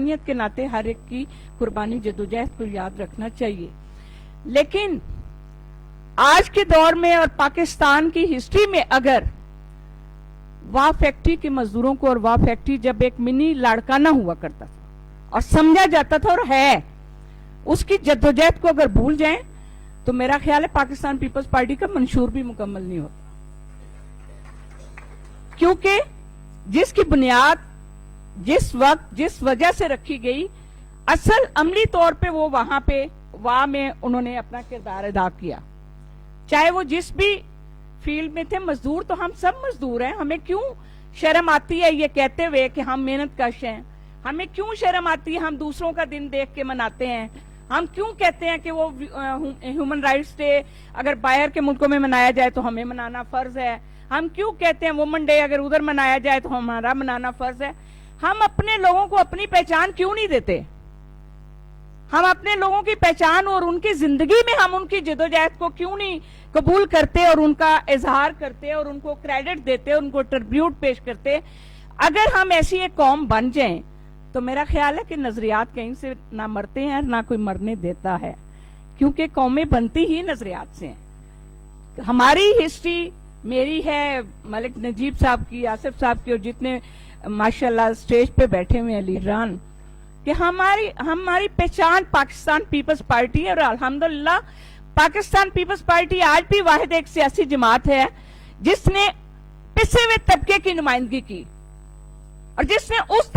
इंसानियत के नाते हर एक की कुर्बानी जदोजहद को याद रखना चाहिए। लेकिन आज के दौर में और पाकिस्तान की हिस्ट्री में अगर वाह फैक्ट्री के मजदूरों को, और वाह फैक्ट्री जब एक मिनी लाड़काना हुआ करता था और समझा जाता था और है, उसकी जद्दोजहद को अगर भूल जाएं तो मेरा ख्याल है पाकिस्तान पीपल्स पार्टी का मंशूर भी मुकम्मल नहीं होता, क्योंकि जिसकी बुनियाद जिस वक्त जिस वजह से रखी गई, असल अमली तौर पे वो वहां पे वाह में उन्होंने अपना किरदार अदा किया। चाहे वो जिस भी फील्ड में थे, मजदूर तो हम सब मजदूर हैं। हमें क्यों शर्म आती है ये कहते हुए कि हम मेहनत कश हैं? हमें क्यों शर्म आती है हम दूसरों का दिन देख के मनाते हैं? हम क्यों कहते हैं कि वो ह्यूमन राइट्स डे अगर बाहर के मुल्कों में मनाया जाए तो हमें मनाना फर्ज है? हम क्यों कहते हैं वुमेन डे अगर उधर मनाया जाए तो हमारा मनाना फर्ज है? हम अपने लोगों को अपनी पहचान क्यों नहीं देते? हम अपने लोगों की पहचान और उनकी जिंदगी में हम उनकी जदोजहद को क्यों नहीं कबूल करते और उनका इजहार करते और उनको क्रेडिट देते, उनको ट्रिब्यूट पेश करते? अगर हम ऐसी एक कौम बन जाएं तो मेरा ख्याल है कि नजरियात कहीं से ना मरते हैं ना कोई मरने देता है, क्योंकि कौमें बनती ही नजरियात से हैं। हमारी हिस्ट्री मेरी है, मलिक नजीब साहब की, आसिफ साहब की, और जितने माशाल्लाह स्टेज पे बैठे हुए हैं लीडरान, कि हमारी पहचान पाकिस्तान पीपल्स पार्टी है। और अल्हम्दुलिल्लाह पाकिस्तान पीपल्स पार्टी आज भी वाहिद एक सियासी जमात है जिसने पिछे हुए तबके की नुमाइंदगी की और जिसने उस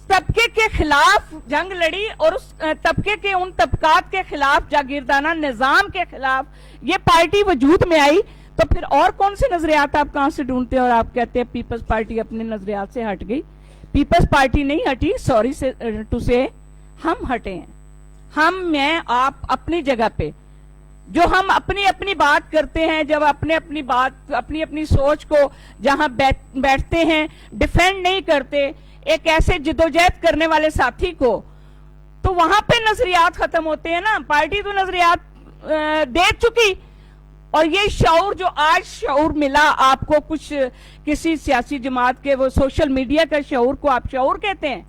तबके के खिलाफ जंग लड़ी और उस तबके के उन तबकात के खिलाफ, जागीरदाना निजाम के खिलाफ ये पार्टी वजूद में आई। तो फिर और कौन से नजरियात आप कहां से ढूंढते हैं और आप कहते हैं पीपल्स पार्टी अपने नजरियात से हट गई? पीपल्स पार्टी नहीं हटी, सॉरी टू से हम हटे हैं। मैं आप अपनी जगह पे जो हम अपनी अपनी बात करते हैं, जब अपनी अपनी सोच को जहां बैठते हैं डिफेंड नहीं करते एक ऐसे जिदोजहद करने वाले साथी को, तो वहां पे नजरियात खत्म होते हैं ना। पार्टी तो नजरियात दे चुकी, और ये शऊर जो आज शऊर मिला आपको कुछ किसी सियासी जमात के, वो सोशल मीडिया का शऊर को आप शऊर कहते हैं?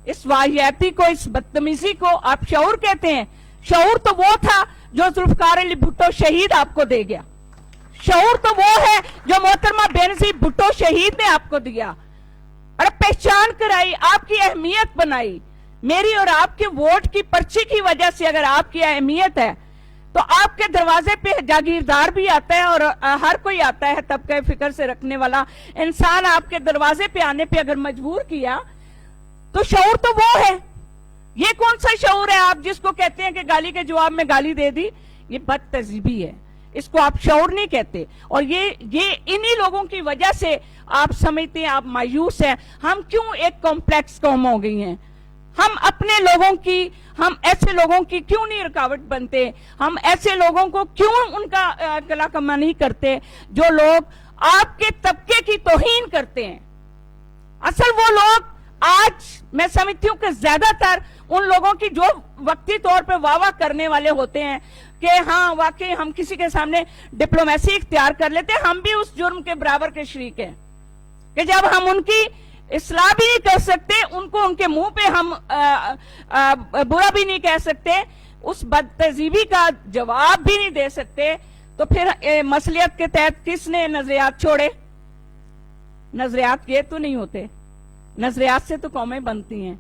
इस वाहियाती को, इस बदतमीजी को आप शऊर कहते हैं? शऊर तो वो था जो जुल्फकार अली भुट्टो शहीद आपको दे गया। शऊर तो वो है जो मोहतरमा बेनजीर भुट्टो शहीद ने आपको दिया और पहचान कराई, आपकी अहमियत बनाई। मेरी और आपके वोट की पर्ची की वजह से अगर आपकी अहमियत है तो आपके दरवाजे पे जागीरदार भी आता है और हर कोई आता है तबका फिक्र से रखने वाला इंसान आपके दरवाजे पे आने पे अगर मजबूर किया तो शऊर तो वो है। ये कौन सा शऊर है आप जिसको कहते हैं कि गाली के जवाब में गाली दे दी? ये बदतहजीबी है, इसको आप शऊर नहीं कहते। और ये इन्हीं लोगों की वजह से आप समझते हैं, आप मायूस हैं। हम क्यों एक कॉम्प्लेक्स कौम हो गई हैं? हम अपने लोगों की, हम ऐसे लोगों की क्यों नहीं रुकावट बनते? हम ऐसे लोगों को क्यों उनका गला कमा नहीं करते जो लोग आपके तबके की तौहीन करते हैं? असल वो लोग आज मैं समझती हूं कि ज्यादातर उन लोगों की जो वक्ती तौर पे वाह करने वाले होते हैं कि हाँ वाकई हम किसी के सामने डिप्लोमेसी इख्तियार कर लेते हैं, हम भी उस जुर्म के बराबर के शरीक हैं कि जब हम उनकी इस्लाह भी नहीं कर सकते, उनको उनके मुंह पे हम बुरा भी नहीं कह सकते, उस बदतहजीबी का जवाब भी नहीं दे सकते, तो फिर मसलियत के तहत किसने नजरियात छोड़े? नजरियात ये तो नहीं होते, नजरियात से तो कौमें बनती हैं।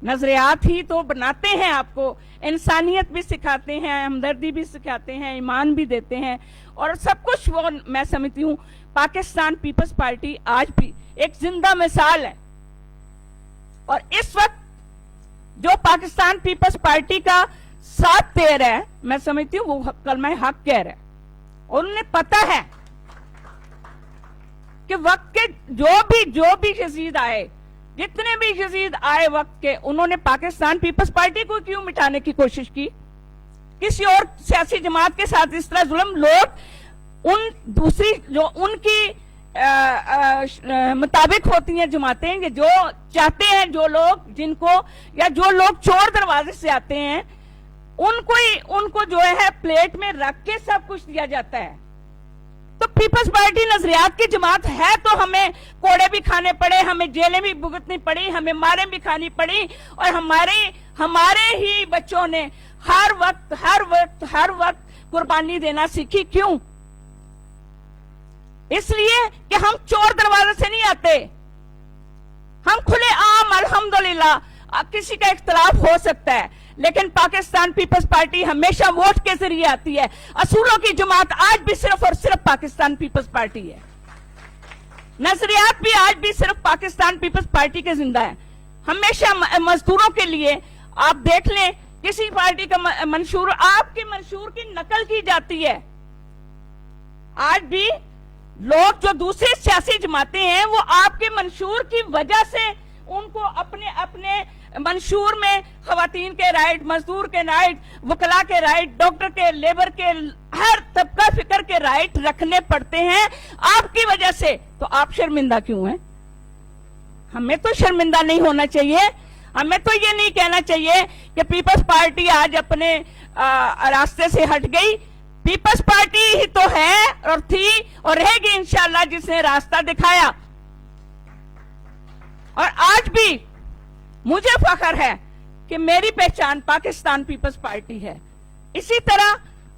नजरियात ही तो बनाते हैं आपको, इंसानियत भी सिखाते हैं, हमदर्दी भी सिखाते हैं, ईमान भी देते हैं और सब कुछ। वो मैं समझती हूँ पाकिस्तान पीपल्स पार्टी आज भी एक जिंदा मिसाल है। और इस वक्त जो पाकिस्तान पीपल्स पार्टी का साथ दे रहा है, मैं समझती हूँ वो कलमा हक कह रहा है और उन्हें पता है कि वक्त के जो भी शहीद आए, जितने भी शहीद आए वक्त के, उन्होंने पाकिस्तान पीपल्स पार्टी को क्यों मिटाने की कोशिश की? किसी और सियासी जमात के साथ इस तरह जुल्म लोग उन दूसरी जो उनकी मुताबिक होती हैं जमातें, कि जो चाहते हैं, जो लोग जिनको या जो लोग चोर दरवाजे से आते हैं उनको जो है प्लेट में रख के सब कुछ दिया जाता है। तो तो पीपल्स पार्टी नजरियात की जमात है तो हमें कोड़े भी खाने पड़े, हमें जेलें भी भुगतनी पड़ी, हमें मारें भी खानी पड़ी, और हमारे ही बच्चों ने हर वक्त कुर्बानी देना सीखी। क्यों? इसलिए कि हम चोर दरवाजे से नहीं आते, हम खुले आम अल्हम्दुलिल्लाह। किसी का इख्तलाफ हो सकता है, लेकिन पाकिस्तान पीपल्स पार्टी हमेशा वोट के जरिए आती है। असूलों की जमात आज भी सिर्फ और सिर्फ पाकिस्तान पीपल्स पार्टी है, नजरियात भी आज भी सिर्फ पाकिस्तान पीपल्स पार्टी के जिंदा है। हमेशा मजदूरों के लिए आप देख लें, किसी पार्टी का मंशूर, आपके मंशूर की नकल की जाती है। आज भी लोग जो दूसरे सियासी जमातें हैं वो आपके मंशूर की वजह से उनको अपने अपने मंशूर में खवातीन के राइट, मजदूर के राइट, वकला के राइट, डॉक्टर के, लेबर के, हर तबका फिक्र के राइट रखने पड़ते हैं आपकी वजह से। तो आप शर्मिंदा क्यों हैं? हमें तो शर्मिंदा नहीं होना चाहिए। हमें तो ये नहीं कहना चाहिए कि पीपल्स पार्टी आज अपने रास्ते से हट गई। पीपल्स पार्टी ही तो है और थी और रहेगी इंशाअल्लाह, जिसने रास्ता दिखाया। और आज भी मुझे फख्र है कि मेरी पहचान पाकिस्तान पीपल्स पार्टी है। इसी तरह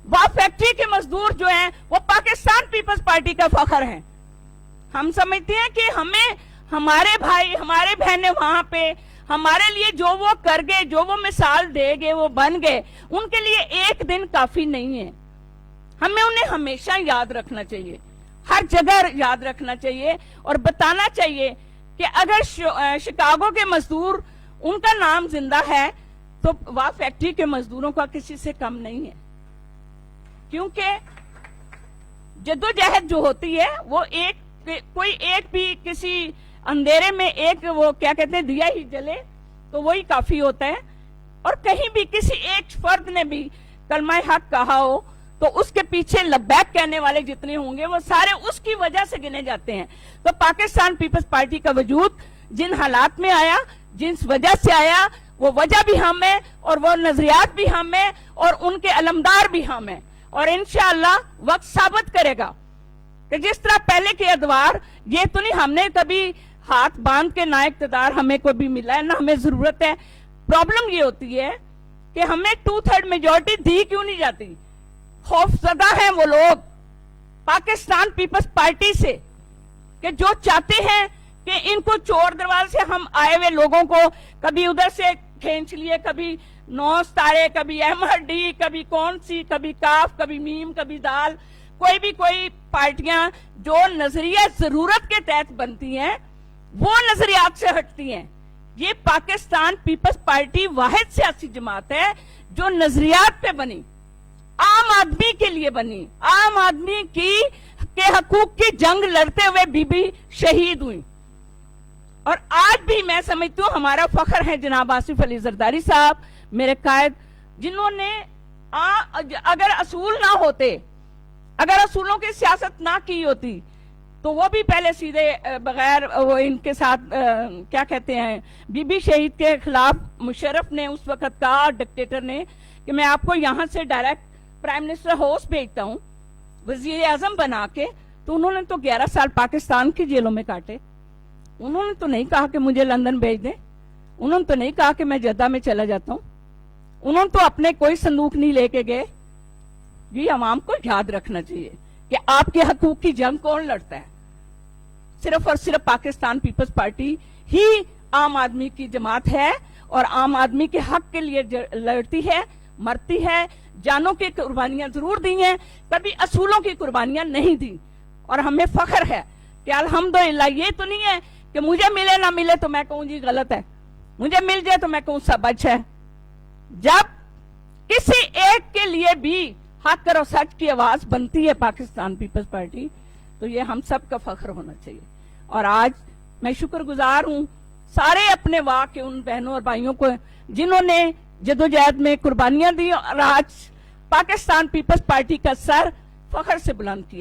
वह फैक्ट्री के मजदूर जो हैं वो पाकिस्तान पीपल्स पार्टी का फख्र है। हम समझते हैं कि हमें हमारे भाई, हमारे बहनें वहां पे हमारे लिए जो वो कर गए, जो वो मिसाल दे गए, वो बन गए, उनके लिए एक दिन काफी नहीं है। हमें उन्हें हमेशा याद रखना चाहिए, हर जगह याद रखना चाहिए और बताना चाहिए कि अगर शिकागो के मजदूर, उनका नाम जिंदा है तो वह फैक्ट्री के मजदूरों का किसी से कम नहीं है। क्योंकि जद्दोजहद जो होती है वो कोई एक भी किसी अंधेरे में एक वो क्या कहते हैं दिया ही जले तो वही काफी होता है। और कहीं भी किसी एक फर्द ने भी कलमा हक कहा हो तो उसके पीछे लब्बैक कहने वाले जितने होंगे वो सारे उसकी वजह से गिने जाते हैं। तो पाकिस्तान पीपल्स पार्टी का वजूद जिन हालात में आया, जिस वजह से आया, वो वजह भी हम है और वो नजरियात भी हम है और उनके अलमदार भी हम है। और इंशाअल्लाह वक्त साबित करेगा कि जिस तरह पहले के अदवार, ये तो नहीं हमने कभी हाथ बांध के ना इक़्तिदार हमें कोई भी मिला है ना हमें जरूरत है। प्रॉब्लम ये होती है कि हमें 2/3 मेजोरिटी दी क्यों नहीं जाती। खौफजदा हैं वो लोग पाकिस्तान पीपल्स पार्टी से कि जो चाहते हैं कि इनको चोर दरवाजे से हम आए हुए लोगों को कभी उधर से खींच लिए, कभी 9 सितारे, कभी MRD, कभी कौन सी, कभी काफ, कभी मीम, कभी दाल, कोई पार्टियां जो नजरिया जरूरत के तहत बनती हैं वो नजरियात से हटती हैं। ये पाकिस्तान पीपल्स पार्टी वाहिद सियासी जमात है जो नजरियात पे बनी, आम आदमी के लिए बनी, आम आदमी के हकूक की जंग लड़ते हुए बीबी शहीद हुई। और आज भी मैं समझती हूँ हमारा फख्र है जनाब आसिफ अली जरदारी साहब, मेरे कायद, जिन्होंने अगर असूल ना होते, अगर असूलों की सियासत ना की होती तो वो भी पहले सीधे बगैर वो इनके साथ क्या कहते हैं बीबी शहीद के खिलाफ मुशर्रफ ने उस वक्त कहा, डिक्टेटर ने, कि मैं आपको यहां से डायरेक्ट प्राइम मिनिस्टर हाउस भेजता हूं वजीर आजम बना के। तो उन्होंने तो 11 साल पाकिस्तान की जेलों में काटे। उन्होंने तो नहीं कहा कि मुझे लंदन भेज दें, उन्होंने तो नहीं कहा कि मैं जद्दा में चला जाता हूं, उन्होंने तो अपने कोई संदूक नहीं लेके गए। ये अवाम को याद रखना चाहिए कि आपके हकूक की जंग कौन लड़ता है। सिर्फ और सिर्फ पाकिस्तान पीपल्स पार्टी ही आम आदमी की जमात है और आम आदमी के हक के लिए लड़ती है, मरती है, जानों की कुर्बानियां जरूर दी हैं, कभी असूलों की कुर्बानियां नहीं दी। और हमें फख्र है कि अल्हम्दुलिल्लाह, ये तो नहीं है कि मुझे मिले ना मिले तो मैं कहूं जी गलत है, मुझे मिल जाए तो मैं कहूं सब अच्छा है। जब किसी एक के लिए भी हक और सच की आवाज बनती है पाकिस्तान पीपल्स पार्टी, तो ये हम सब का फख्र होना चाहिए। और आज मैं शुक्रगुजार हूं सारे अपने वाह के उन बहनों और भाइयों को जिन्होंने जदोजहद में कुर्बानियां दी और आज पाकिस्तान पीपल्स पार्टी का सर फख्र से बुलंद किया।